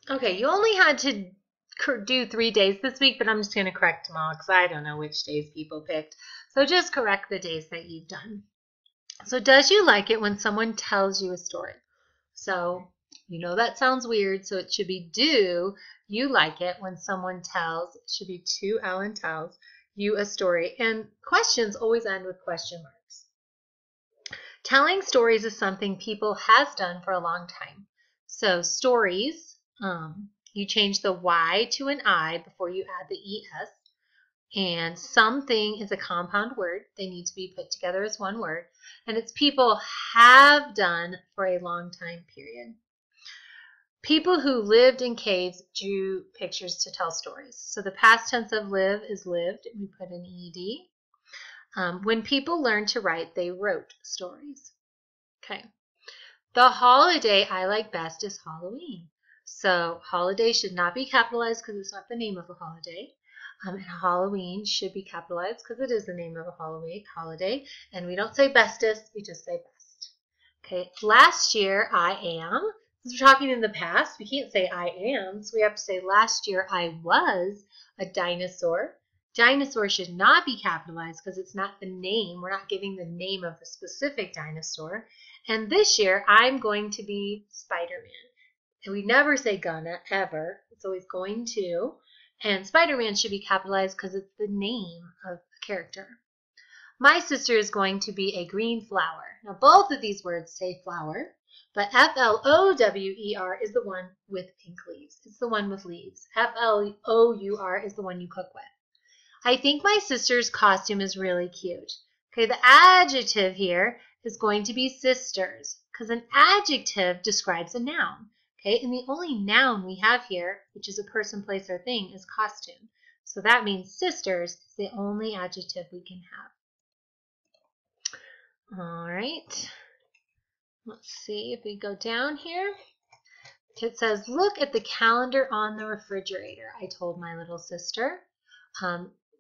Okay, you only had to do 3 days this week, but I'm just going to correct them all because I don't know which days people picked. So just correct the days that you've done. So does you like it when someone tells you a story? So you know that sounds weird, so it should be do you like it when someone tells, it should be to Ellen tells you a story. And questions always end with question marks. Telling stories is something people has done for a long time. So stories, you change the Y to an I before you add the ES. And something is a compound word. They need to be put together as one word. And it's people have done for a long time period. People who lived in caves drew pictures to tell stories. So the past tense of live is lived. We put an ED. When people learned to write, they wrote stories. Okay. The holiday I like best is Halloween. So holiday should not be capitalized because it's not the name of a holiday. And Halloween should be capitalized because it is the name of a holiday. And we don't say bestest, we just say best. Okay, last year I am. Since we're talking in the past, we can't say I am, so we have to say last year I was a dinosaur. Dinosaur should not be capitalized because it's not the name. We're not giving the name of a specific dinosaur. And this year I'm going to be Spider-Man. And we never say gonna, ever. It's always going to. And Spider-Man should be capitalized because it's the name of a character. My sister is going to be a green flower. Now, both of these words say flower, but Flower is the one with pink leaves. It's the one with leaves. Flour is the one you cook with. I think my sister's costume is really cute. Okay, the adjective here is going to be sisters because an adjective describes a noun. Okay, and the only noun we have here, which is a person, place, or thing, is costume. So that means sisters is the only adjective we can have. All right, let's see if we go down here. It says, look at the calendar on the refrigerator, I told my little sister.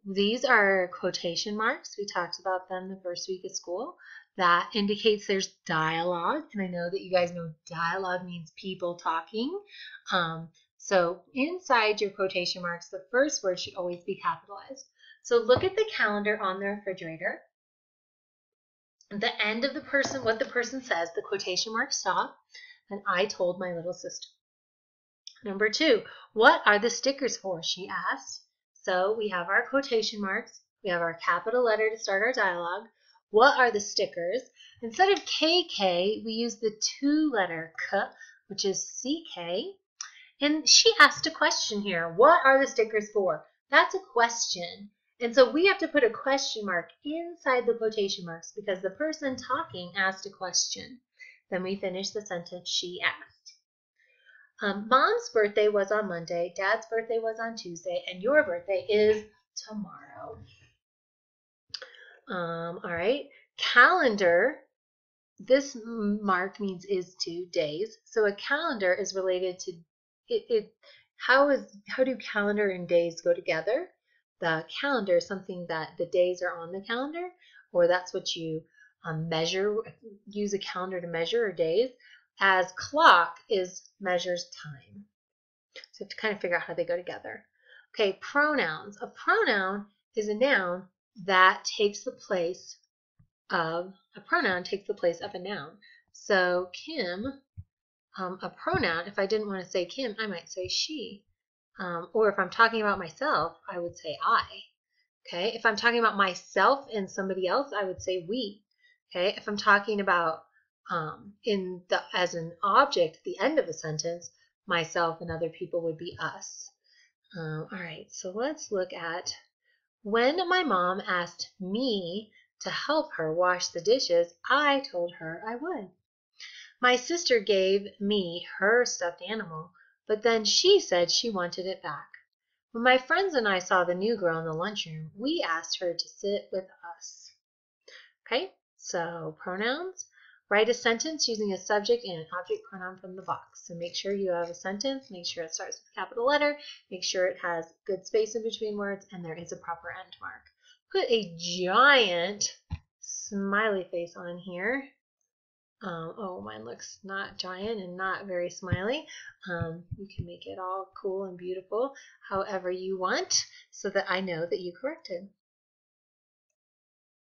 These are quotation marks. We talked about them the first week of school. That indicates there's dialogue, and I know that you guys know dialogue means people talking. So inside your quotation marks, the first word should always be capitalized. So look at the calendar on the refrigerator. The end of the person, what the person says, the quotation marks stop, and I told my little sister. Number 2, what are the stickers for? She asked. So we have our quotation marks, we have our capital letter to start our dialogue. What are the stickers? Instead of KK, we use the 2-letter K, which is CK. And she asked a question here. What are the stickers for? That's a question. And so we have to put a question mark inside the quotation marks because the person talking asked a question. Then we finish the sentence, she asked. Mom's birthday was on Monday, Dad's birthday was on Tuesday, and your birthday is tomorrow. All right. Calendar, this mark means is to, days. So a calendar is related to how do calendar and days go together? The calendar is something that the days are on the calendar, or that's what you measure, use a calendar to measure days, as clock measures time. So you have to kind of figure out how they go together. Okay, pronouns. A pronoun is a noun that takes the place of a noun. So Kim, a pronoun, if I didn't want to say Kim, I might say she. Or if I'm talking about myself, I would say I. Okay, if I'm talking about myself and somebody else, I would say we. Okay, if I'm talking about as an object at the end of a sentence, myself and other people would be us. All right, so let's look at when my mom asked me to help her wash the dishes, I told her I would. My sister gave me her stuffed animal, but then she said she wanted it back. When my friends and I saw the new girl in the lunchroom, we asked her to sit with us. Okay, so pronouns. Write a sentence using a subject and an object pronoun from the box. So make sure you have a sentence, make sure it starts with a capital letter, make sure it has good space in between words, and there is a proper end mark. Put a giant smiley face on here. Oh, mine looks not giant and not very smiley. You can make it all cool and beautiful however you want so that I know that you corrected.